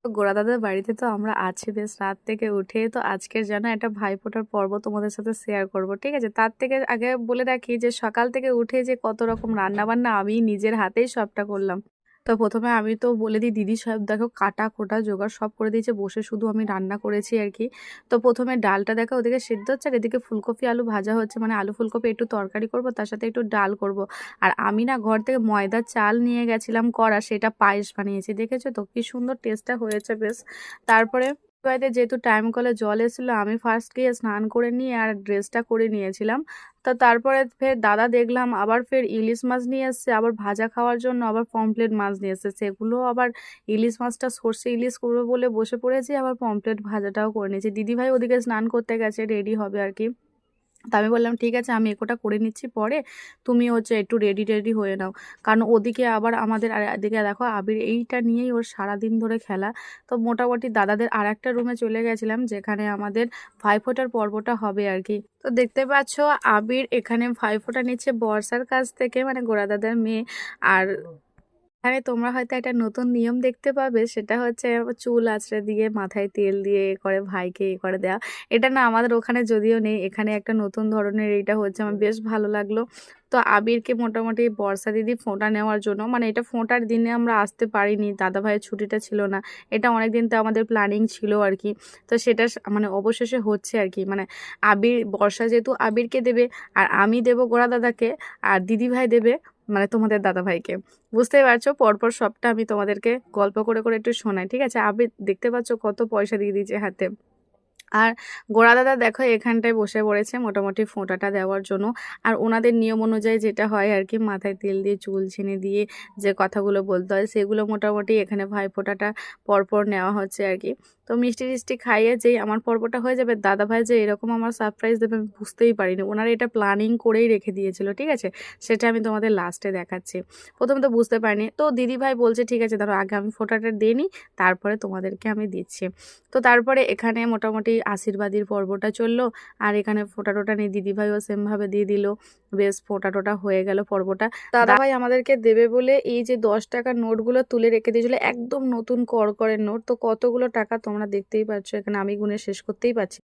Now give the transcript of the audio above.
তো গোড়া দাদার বাড়িতে তো আমরা আছি বেশ রাত থেকে উঠে। তো আজকের যেন একটা ভাইফোঁটার পর্ব তোমাদের সাথে শেয়ার করব, ঠিক আছে? তার থেকে আগে বলে রাখি যে সকাল থেকে উঠে যে কত রকম রান্না বান্না আমি নিজের হাতেই সবটা করলাম। তো প্রথমে আমি তো বলে দিই, দিদি সব দেখো কাটা কোটা জোগাড় সব করে দিয়েছে, বসে শুধু আমি রান্না করেছি আর কি। তো প্রথমে ডালটা দেখো ওদিকে সিদ্ধ হচ্ছে, আর এদিকে ফুলকপি আলু ভাজা হচ্ছে, মানে আলু ফুলকপি একটু তরকারি করব, তার সাথে একটু ডাল করব। আর আমি না ঘর থেকে ময়দার চাল নিয়ে গেছিলাম করা, সেটা পায়েস বানিয়েছি, দেখেছো তো কি সুন্দর টেস্টটা হয়েছে বেশ। তারপরে বাড়িতে যেহেতু টাইম কলে জল এসেছিলো, আমি ফার্স্ট গিয়ে স্নান করে নিয়ে আর ড্রেসটা করে নিয়েছিলাম। তো তারপরে ফের দাদা দেখলাম আবার ফের ইলিশ মাছ নিয়ে এসছে, আবার ভাজা খাওয়ার জন্য আবার পমফ্লেট মাছ নিয়ে এসছে, সেগুলো আবার ইলিশ মাছটা সর্ষে ইলিশ করবে বলে বসে পড়েছি, আবার পমফ্লেট ভাজাটাও করে নিয়েছি। দিদিভাই ওদিকে স্নান করতে গেছে, রেডি হবে আর কি। তা আমি বললাম ঠিক আছে, আমি একটা করে নিচ্ছি, পরে তুমি হচ্ছে একটু রেডি টেডি হয়ে নাও। কারণ ওদিকে আবার আমাদের আর এদিকে দেখো আবির এইটা নিয়েই ওর সারাদিন ধরে খেলা। তো মোটামুটি দাদাদের আর একটা রুমে চলে গেছিলাম, যেখানে আমাদের ভাইফোঁটার পর্বটা হবে আর কি। তো দেখতে পাচ্ছ আবির এখানে ভাইফোঁটা নিচ্ছে বর্ষার কাছ থেকে, মানে গোড়া দাদার মেয়ে। আর এখানে তোমরা হয়তো একটা নতুন নিয়ম দেখতে পাবে, সেটা হচ্ছে চুল আঁচড়ে দিয়ে মাথায় তেল দিয়ে এ করে ভাইকে এ করে দেওয়া। এটা না আমাদের ওখানে যদিও নেই, এখানে একটা নতুন ধরনের এইটা হচ্ছে, আমার বেশ ভালো লাগলো। তো আবিরকে মোটামুটি বর্ষা দিদি ফোঁটা নেওয়ার জন্য, মানে এটা ফোঁটার দিনে আমরা আসতে পারিনি, দাদা ভাইয়ের ছুটিটা ছিল না, এটা অনেক দিন তো আমাদের প্ল্যানিং ছিল আর কি। তো সেটা মানে অবশেষে হচ্ছে আর কি, মানে আবির বর্ষা যেহেতু আবিরকে দেবে, আর আমি দেবো গোড়া দাদাকে, আর দিদি ভাই দেবে মানে তোমাদের দাদা ভাইকে। বুঝতেই পারছো, পরপর সবটা আমি তোমাদেরকে গল্প করে করে একটু শোনাই, ঠিক আছে? আবির দেখতে পাচ্ছ কত পয়সা দিয়ে দিয়েছে হাতে। আর গোড়া দাদা দেখো এখানটায় বসে পড়েছে মোটামুটি ফোঁটাটা দেওয়ার জন্য। আর ওনাদের নিয়ম অনুযায়ী যেটা হয় আর কি, মাথায় তেল দিয়ে চুল ছিনে দিয়ে যে কথাগুলো বলতে হয় সেগুলো মোটামুটি এখানে ভাই ফোঁটাটা পরপর নেওয়া হচ্ছে আর কি। তো মিষ্টি টিষ্টি খাইয়ে যেই আমার পর্বটা হয়ে যাবে, দাদা ভাই যে এরকম আমার সারপ্রাইজ দেবে আমি বুঝতেই পারিনি, ওনারা এটা প্ল্যানিং করেই রেখে দিয়েছিল, ঠিক আছে? সেটা আমি তোমাদের লাস্টে দেখাচ্ছি। প্রথমে তো বুঝতে পারিনি, তো দিদি ভাই বলছে ঠিক আছে ধরো আগে আমি ফোঁটাটা দিয়ে নিই, তারপরে তোমাদেরকে আমি দিচ্ছি। তো তারপরে এখানে মোটামুটি আশীর্বাদীর পর্বটা চললো, আর এখানে ফোঁটা টোটা নিয়ে দিদিভাইও সেমভাবে দিয়ে দিল। বেশ ফোঁটা টোটা হয়ে গেল পর্বটা। দাদাভাই আমাদেরকে দেবে বলে এই যে 10 টাকার নোটগুলো তুলে রেখে দিয়েছিল, একদম নতুন করকরের নোট। তো কতগুলো টাকা তোমরা দেখতেই পাচ্ছ, এখানে আমি গুনে শেষ করতেই পারছি।